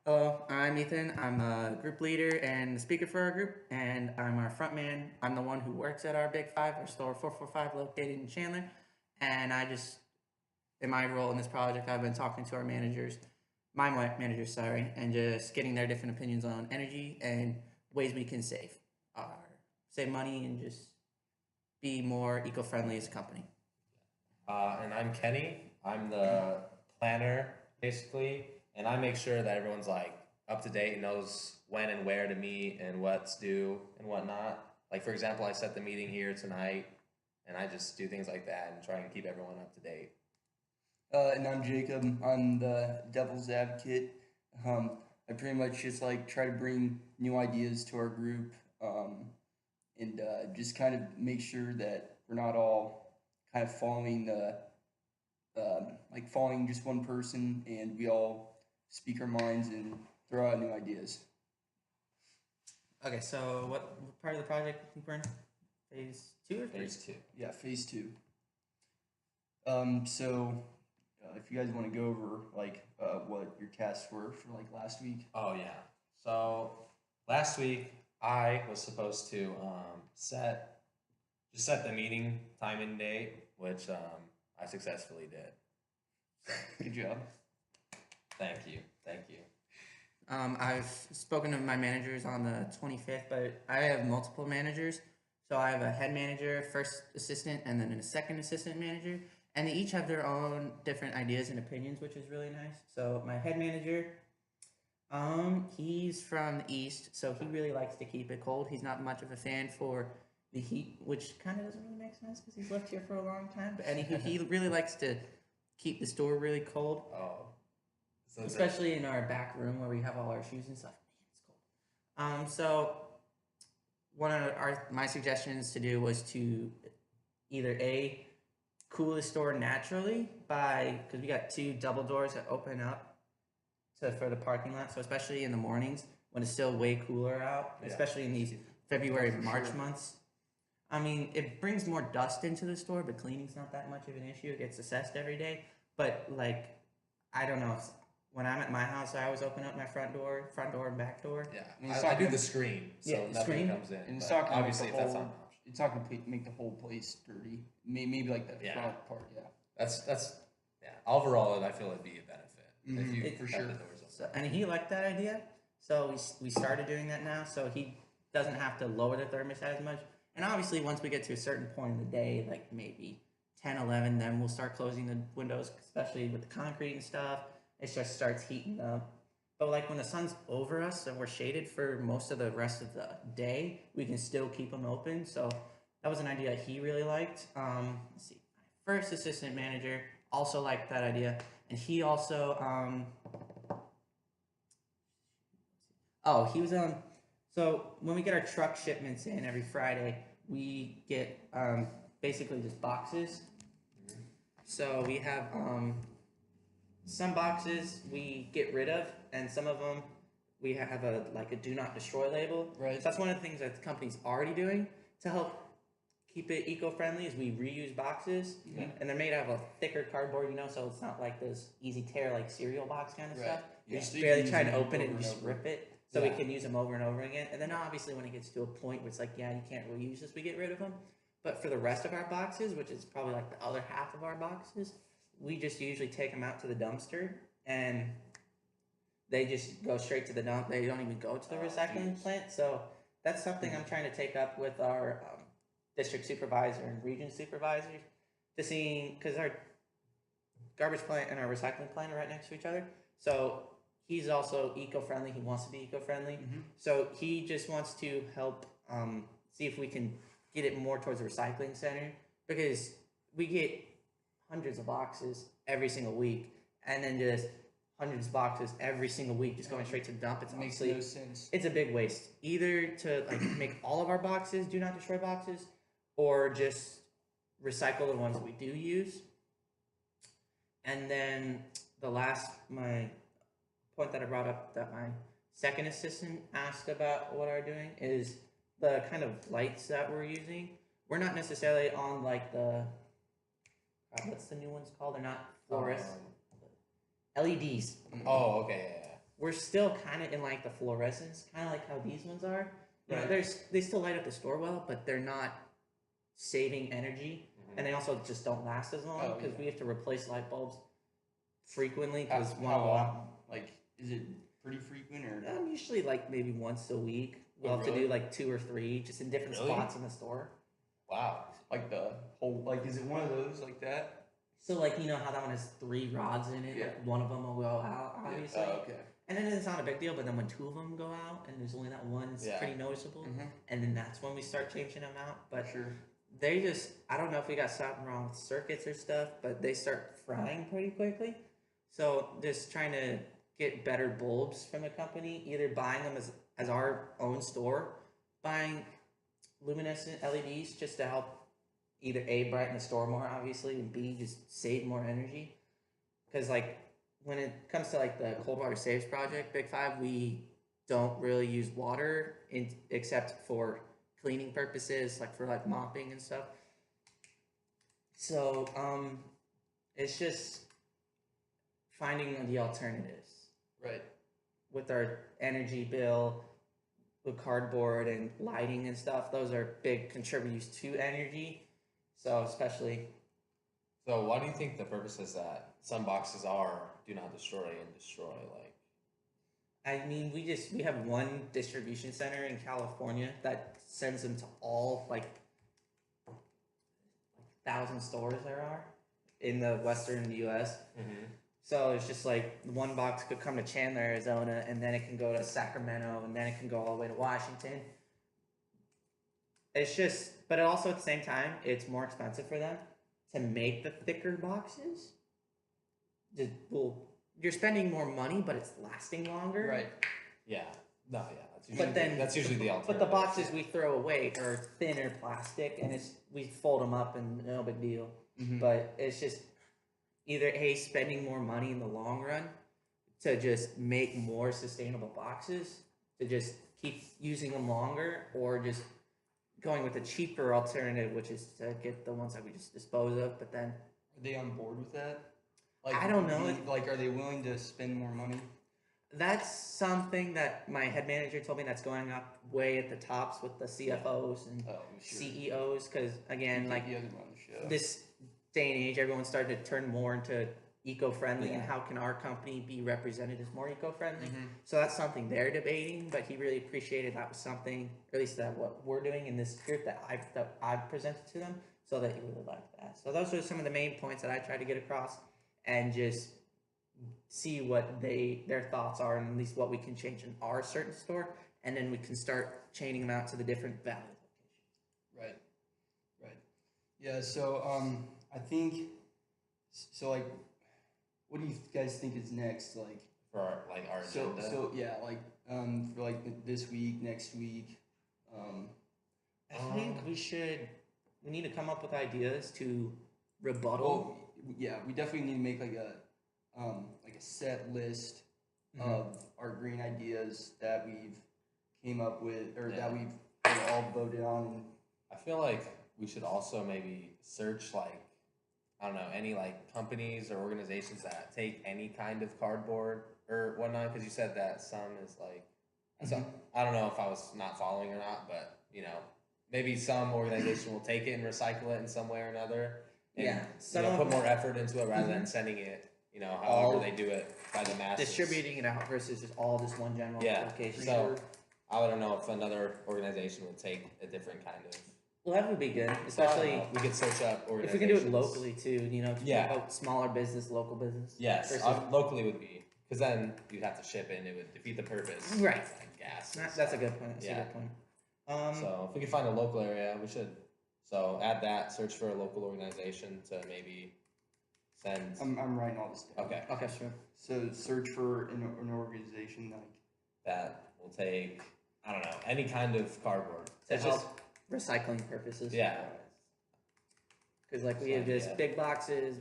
Hello, I'm Ethan. I'm a group leader and the speaker for our group, and I'm our front man. I'm the one who works at our Big Five, our store 445 located in Chandler. And in my role in this project, I've been talking to our managers, managers, sorry, and just getting their different opinions on energy and ways we can save money and just be more eco-friendly as a company. And I'm Kenny. I'm the planner, basically, and I make sure that everyone's like up to date and knows when and where to meet and what's due and whatnot. Like, for example, I set the meeting here tonight, and I just do things like that and try and keep everyone up to date. And I'm Jacob. I'm the devil's advocate. I pretty much just like try to bring new ideas to our group, and just kind of make sure that we're not all kind of following following just one person, and we all speak our minds and throw out new ideas. Okay, so what part of the project do you think we're in? Phase 2 or 3? Phase two. Yeah, phase two. So if you guys want to go over what your tasks were for like last week. Oh yeah. So last week I was supposed to set the meeting time and date, which I successfully did. Good job. Thank you. Thank you. I've spoken to my managers on the 25th, but I have multiple managers. So I have a head manager, first assistant, and then a second assistant manager. And they each have their own different ideas and opinions, which is really nice. So my head manager, he's from the east, so he really likes to keep it cold. He's not much of a fan for the heat, which kind of doesn't really make sense because he's lived here for a long time. But anywho, he really likes to keep the store really cold. Oh, so Especially in our back room where we have all our shoes and stuff. Man, it's cold. So one of my suggestions to do was to either cool the store naturally because we got two double doors that open up for the parking lot. So especially in the mornings when it's still way cooler out, Yeah. especially in these February, March months. I mean, it brings more dust into the store, but cleaning's not that much of an issue. It gets assessed every day. But like, I don't know. When I'm at my house, I always open up my front door and back door. Yeah, I mean, I do the screen, so Yeah, the nothing screen. comes in. And it's but not gonna obviously, make if the that's not whole, an option, it's not gonna make the whole place dirty. Maybe like the Yeah. front part, yeah. that's yeah. Overall, I feel it'd be a benefit if you For have sure. the doors open. So, and he liked that idea, so we started doing that now. So he doesn't have to lower the thermostat as much. And obviously, once we get to a certain point in the day, like maybe 10, 11, then we'll start closing the windows, especially with the concrete and stuff. It just starts heating up. But like when the sun's over us and we're shaded for most of the rest of the day, we can still keep them open. So that was an idea he really liked. Let's see, my first assistant manager also liked that idea, and he also he was So when we get our truck shipments in every Friday, we get basically just boxes. So we have some boxes we get rid of, and some of them we have a do not destroy label. Right. So that's one of the things that the company's already doing to help keep it eco-friendly is we reuse boxes, and they're made out of a thicker cardboard, so it's not like those easy tear like cereal box kind of Right. stuff. Yeah, You're just so you barely can trying use to them open it over and and just over. rip it, so we Yeah. can use them over and over again. And then obviously when it gets to a point where it's like, yeah, you can't reuse this, we get rid of them. But for the rest of our boxes, which is probably like the other half of our boxes, we just usually take them out to the dumpster, and they just go straight to the dump. They don't even go to the recycling plant. So that's something I'm trying to take up with our district supervisor and region supervisors to see, because our garbage plant and our recycling plant are right next to each other. So he's also eco-friendly. He wants to be eco-friendly. So he just wants to help see if we can get it more towards the recycling center, because we get hundreds of boxes every single week, and then just hundreds of boxes every single week just going straight to the dump. It's It makes honestly no sense. it's a big waste. Either to like make all of our boxes do not destroy boxes, or just recycle the ones that we do use. And then my point that I brought up that my second assistant asked about what are doing is the kind of lights that we're using. We're not necessarily on like what's the new ones called? They're not fluorescent. LEDs. Oh, okay, yeah, we're still kind of in like the fluorescence, kind of like how these ones are. You know, Right. they still light up the store well, but they're not saving energy, and they also just don't last as long Oh, because yeah. we have to replace light bulbs frequently How, because how often? Like, is it pretty frequent or? usually like maybe once a week. We'll Oh, have to really? do like 2 or 3 just in different Really? spots in the store. Wow. Like the whole, like, is it one of those like that? So like you know how that one has 3 rods in it, Yeah. like one of them will go out obviously, Oh, okay. and then it's not a big deal. But then when 2 of them go out and there's only that one, it's Yeah. pretty noticeable. Mm-hmm. And then that's when we start changing them out. But Sure. they just, I don't know if we got something wrong with circuits or stuff, but they start frying pretty quickly. So just trying to get better bulbs from the company, either buying them as our own store, buying luminescent LEDs just to help either A, brighten the store more, obviously, and B, just save more energy. Because, like, when it comes to, like, the Cold Water Saves project, Big Five, we don't really use water except for cleaning purposes, like for like mopping and stuff. So it's just finding the alternatives Right. with our energy bill, with cardboard and lighting and stuff. Those are big contributors to energy. So especially, So why do you think the purpose is that some boxes are do not destroy and destroy? Like, I mean, we have one distribution center in California that sends them to all like 1,000 stores there are in the western U.S. So it's just like one box could come to Chandler, Arizona, and then it can go to Sacramento, and then it can go all the way to Washington. It's just, but also at the same time, it's more expensive for them to make the thicker boxes. Well, you're spending more money, but it's lasting longer. Right. yeah, no, yeah, that's usually, But then that's usually the But alternative. the boxes we throw away are thinner plastic, and we fold them up, and no big deal. Mm-hmm. But it's just either A, spending more money in the long run to just make more sustainable boxes, to just keep using them longer, or just going with a cheaper alternative, which is to get the ones that we just dispose of. But then Are they on board with that? Like, I don't know. Like, are they willing to spend more money? that's something that my head manager told me that's going up way at the tops with the CFOs and Oh, sure. CEOs, because again, like the other one on the show. this day and age, everyone's starting to turn more into eco-friendly, and Yeah. how can our company be represented as more eco-friendly? Mhm. So that's something they're debating, but he really appreciated that was something, or at least that what we're doing in this group that I've presented to them, so that he really liked that. So those are some of the main points that I tried to get across, and just see what their thoughts are, and at least what we can change in our certain store, and then we can start chaining them out to the different value locations. Right. Right. Yeah. So I think so. Like, what do you guys think is next? Like, for our agenda. so yeah. Like for like this week, next week. I think we need to come up with ideas to rebuttal. Well, yeah. We definitely need to make like a set list Mhm. of our green ideas that we've came up with, or Yeah. that we've all voted on. And I feel like we should also maybe search like, I don't know, any like companies or organizations that take any kind of cardboard or whatnot, because you said that some is like, so I don't know if I was not following or not, but maybe some organization will take it and recycle it in some way or another, and Yeah, some of put them- more effort into it rather than sending it, however they do it by the masses. Distributing it out versus just all this one general Yeah, location. so I don't know if another organization would take a different kind of. Well, that would be good, So I don't especially know. We could search up if we organizations. can do it locally too. To Yeah. promote smaller business, local business. Yes, versus- locally would be, because then you'd have to ship it and it would defeat the purpose. Right. It's like gas. and That's a stuff. good point. That's Yeah. a good point. So if we can find a local area, we should. So add that. Search for a local organization to maybe send. I'm writing all this down. Okay, Okay, sure. So search for an organization like. that will take. I don't know, any kind of cardboard. To It's help just- recycling purposes. Yeah. Because like we So, have just yeah. big boxes.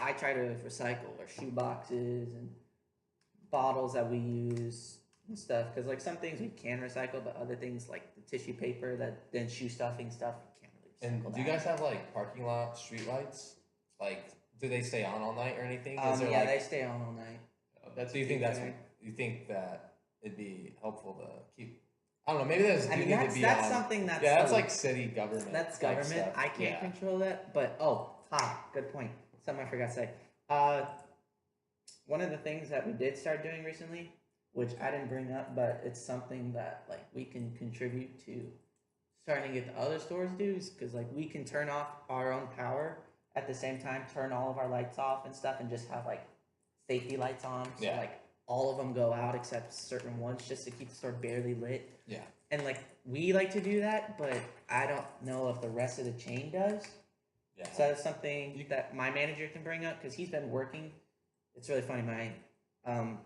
I try to recycle our shoe boxes and bottles that we use and stuff. Because like some things we can recycle, but other things like the tissue paper, that then shoe stuffing stuff, we can't really recycle. And do you that. guys have like parking lot street lights? Like, do they stay on all night or anything? Is there Yeah, like? they stay on all night. That's Do you a think big that's? thing. you think that it'd be helpful to keep? I don't know. Maybe those do I mean, need to that's be that's on. something that's Yeah, that's a- like city government. that's type government. stuff. I can't Yeah. control that. But good point. Something I forgot to say. One of the things that we did start doing recently, which I didn't bring up, but it's something that like we can contribute to starting to get the other stores do, is because like we can turn off our own power at the same time, turn all of our lights off and stuff, and just have like safety lights on. So Yeah. like all of them go out except certain ones, just to keep the store barely lit. Yeah. And like we like to do that, but I don't know if the rest of the chain does. Yeah. So that's something that my manager can bring up because he's been working. It's really funny. Our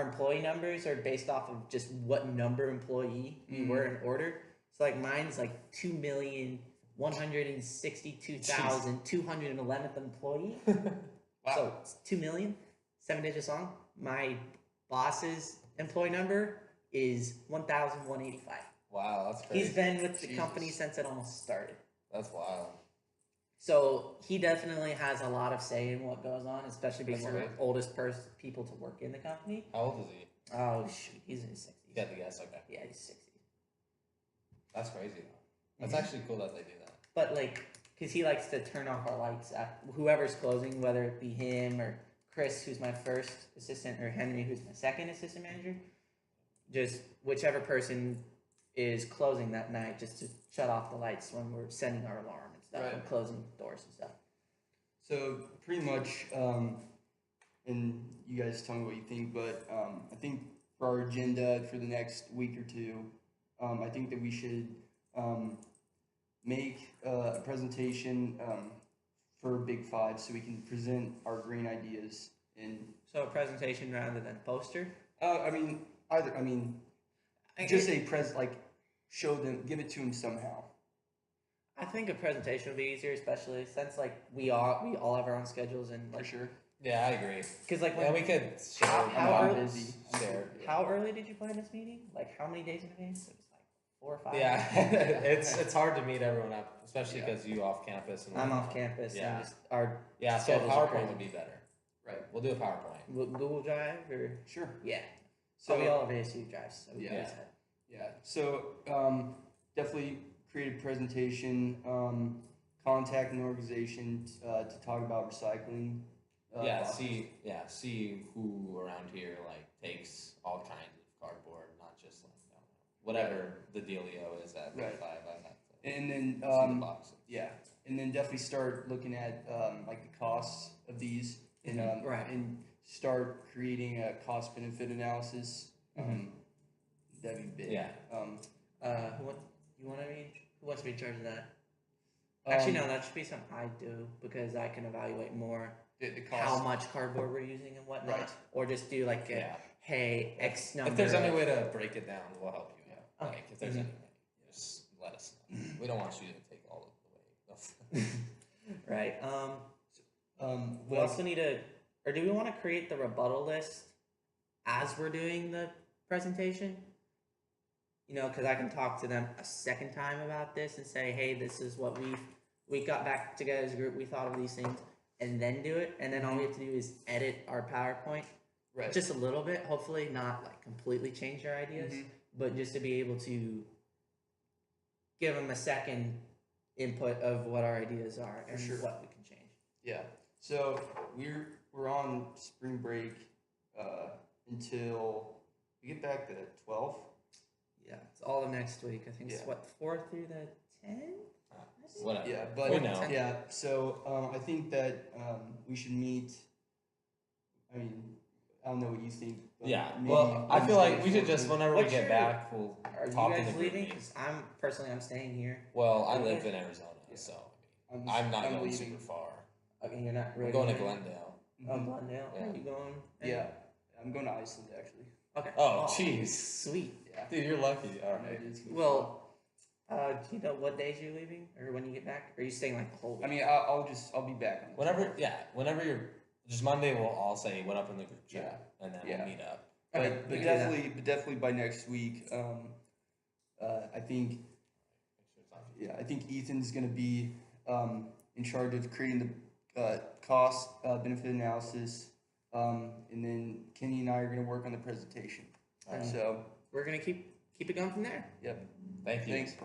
employee numbers are based off of just what number employee we were in order. So like mine's like 2,162,211th employee. So it's 2 million, 7 digits long. My boss's employee number is 1,185. Wow, that's crazy. He's been with the Jesus. company since it almost started. That's wild. So he definitely has a lot of say in what goes on, especially being That's one of the great. oldest people to work in the company. How old is he? Oh shoot, he's in his 60s. You got the guess. Okay. Yeah, he's 60s. That's crazy though. That's Mhm. actually cool that they do that. But like, because he likes to turn off our lights at whoever's closing, whether it be him or Chris, who's my first assistant, or Henry, who's my second assistant manager. Just whichever person is closing that night, just to shut off the lights when we're sending our alarm and stuff, and Right. closing doors and stuff. So pretty much, and you guys tell me what you think, but I think for our agenda for the next week or two, I think that we should make a presentation for Big Five so we can present our green ideas. And So a presentation rather than poster. I mean, just show them, give it to them somehow. I think a presentation would be easier, especially since like we all have our own schedules and For like sure. Yeah, I agree. because like Yeah, when we could share. How I'm early- busy. Share. how early did you plan this meeting? Like how many days in advance? It was like 4 or 5. Yeah, it's hard to meet everyone up, especially Yeah. because you off campus and I'm whatnot. off campus Yeah. and just our Yeah, so schedules are PowerPoint crazy. would be better. Right. We'll do a PowerPoint. Google Drive or Sure. yeah. So So we all have ASU drives. So we Yeah. can use that. Yeah. So definitely create a presentation, contact an organization to talk about recycling. See who around here like takes all kinds of cardboard, not just like I don't know, whatever the dealio is at Right. Big Five. I'd have to And then see the box. yeah, and then definitely start looking at like the costs of these and Right. and start creating a cost benefit analysis. That'd be big. Yeah. Who wants to be in charge of that? Actually, Um, no. That should be something I do because I can evaluate more the cost. how much cardboard we're using and whatnot, Right. or just do like a, Yeah. hey X number. If there's any of- way to break it down, we'll help you. Yeah. Okay. Like if there's Mhm. any way, just let us know. We don't want you to take all of the weight. right. We like- also need to, or do we want to create the rebuttal list as we're doing the presentation? You know, because I can talk to them a second time about this and say, hey, this is what we got back together as a group. We thought of these things, and then do it. And then all we have to do is edit our PowerPoint right. just a little bit. Hopefully, not like completely change our ideas, Mhm. but just to be able to give them a second input of what our ideas are and sure. what we can change. Yeah. So we're on spring break until we get back the 12th. Yeah, it's all of next week. I think it's Yeah. what 4th through the 10th. Whatever. Yeah, but we know. yeah. So I think that we should meet. I mean, I don't know what you think. But Yeah. maybe Well, I feel like we should Wednesday, just 14th. whenever we What's get your- back, we'll Are you talk in guys the group leaving? meeting. 'Cause I'm staying here. Well, I Okay. live in Arizona, so I'm, I'm not I'm going leaving. super far. Okay, you're not I'm really going to leaving? Glendale. Oh, Mhm. Glendale. Yeah. Are you going? Yeah, I'm going to Iceland actually. Okay. Oh, jeez. Sweet. Yeah. Dude, you're lucky. All No, right. it is gonna be Well, do you know what days you're leaving, or when you get back? Or are you staying like the whole fun. week? I mean, I'll be back. On the Whenever, 12th. yeah, whenever you're just Monday, we'll all say what up in the group chat, and then Yeah. we'll meet up. Okay, But we can do that. definitely by next week. I think I think Ethan's gonna be in charge of creating the cost benefit analysis. and then Kenny and I are gonna work on the presentation. All right. So, We're gonna keep it going from there. yep. Thank you. Thanks.